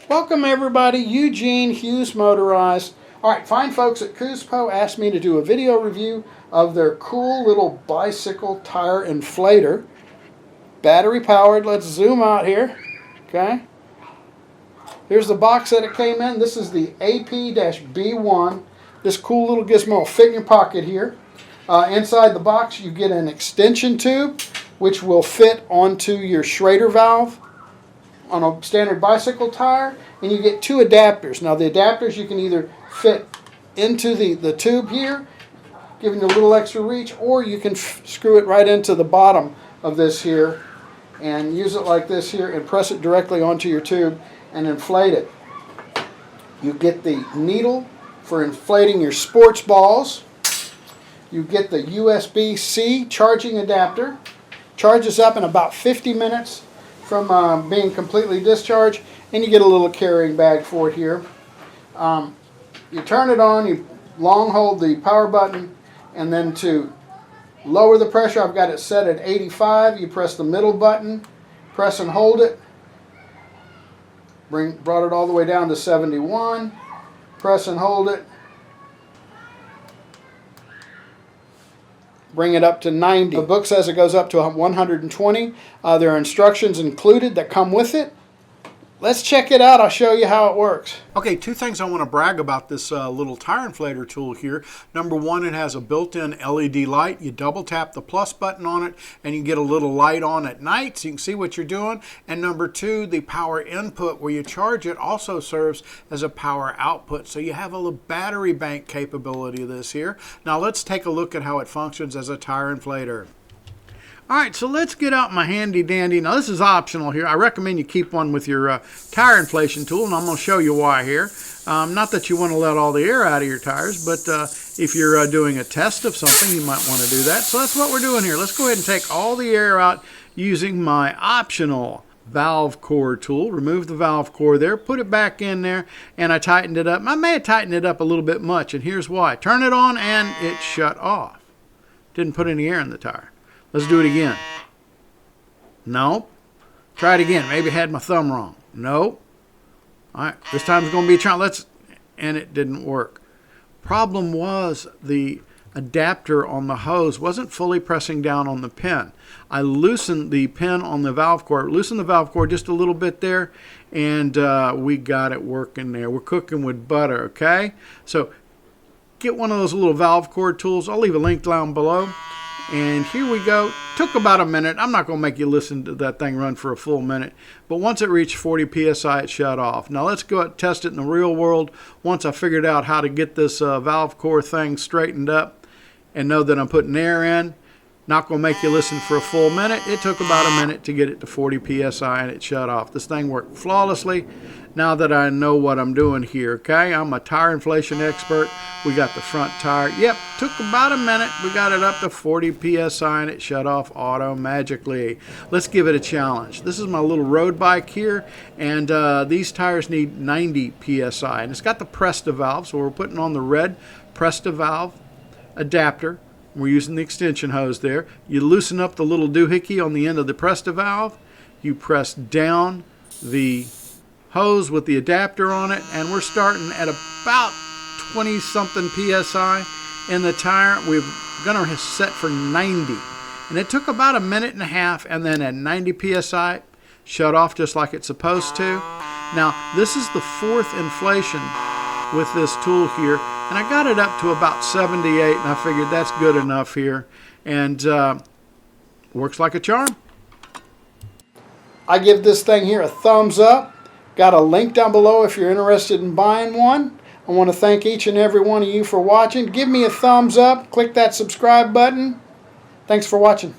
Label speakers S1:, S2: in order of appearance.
S1: Welcome everybody, Eugene Hughes Motorized. Alright, fine folks at Cuspo asked me to do a video review of their cool little bicycle tire inflator. Battery powered. Let's zoom out here. Okay. Here's the box that it came in. This is the AP-B1. This cool little gizmo will fit in your pocket here. Inside the box you get an extension tube which will fit onto your Schrader valve on a standard bicycle tire, and you get two adapters. Now the adapters you can either fit into the tube here, giving you a little extra reach, or you can screw it right into the bottom of this here and use it like this here and press it directly onto your tube and inflate it. You get the needle for inflating your sports balls. You get the USB-C charging adapter. Charges up in about 50 minutes from being completely discharged, and you get a little carrying bag for it here. You turn it on, you long hold the power button, and then to lower the pressure, I've got it set at 85. You press the middle button, press and hold it. Brought it all the way down to 71. Press and hold it. Bring it up to 90. The book says it goes up to 120. There are instructions included that come with it. Let's check it out. I'll show you how it works.
S2: Okay, two things I want to brag about this little tire inflator tool here. Number one, it has a built-in LED light. You double tap the plus button on it and you get a little light on at night so you can see what you're doing. And number two, the power input where you charge it also serves as a power output. So you have a little battery bank capability of this here. Now let's take a look at how it functions as a tire inflator. Alright, so let's get out my handy dandy. Now this is optional here. I recommend you keep one with your tire inflation tool, and I'm going to show you why here. Not that you want to let all the air out of your tires, but if you're doing a test of something, you might want to do that. So that's what we're doing here. Let's go ahead and take all the air out using my optional valve core tool. Remove the valve core there, put it back in there, and I tightened it up. I may have tightened it up a little bit much, and here's why. Turn it on and it shut off. Didn't put any air in the tire. Let's do it again. Nope. Try it again. Maybe I had my thumb wrong. Nope. All right. This time it's going to be a challenge. And it didn't work. Problem was the adapter on the hose wasn't fully pressing down on the pin. I loosened the pin on the valve core. Loosened the valve core just a little bit there. And we got it working there. We're cooking with butter, okay? So get one of those little valve core tools. I'll leave a link down below. And here we go. Took about a minute. I'm not going to make you listen to that thing run for a full minute. But once it reached 40 psi, it shut off. Now let's go and test it in the real world. Once I figured out how to get this valve core thing straightened up and know that I'm putting air in. Not going to make you listen for a full minute. It took about a minute to get it to 40 psi and it shut off. This thing worked flawlessly now that I know what I'm doing here, okay? I'm a tire inflation expert. We got the front tire. Yep, took about a minute. We got it up to 40 psi and it shut off magically. Let's give it a challenge. This is my little road bike here, and these tires need 90 psi. And it's got the Presta valve, so we're putting on the red Presta valve adapter. We're using the extension hose there. You loosen up the little doohickey on the end of the Presta valve. You press down the hose with the adapter on it, and we're starting at about 20-something psi in the tire. We're going to set for 90. And it took about a minute and a half, and then at 90 psi, shut off just like it's supposed to. Now, this is the fourth inflation with this tool here. And I got it up to about 78, and I figured that's good enough here. And works like a charm.
S1: I give this thing here a thumbs up. Got a link down below if you're interested in buying one. I want to thank each and every one of you for watching. Give me a thumbs up. Click that subscribe button. Thanks for watching.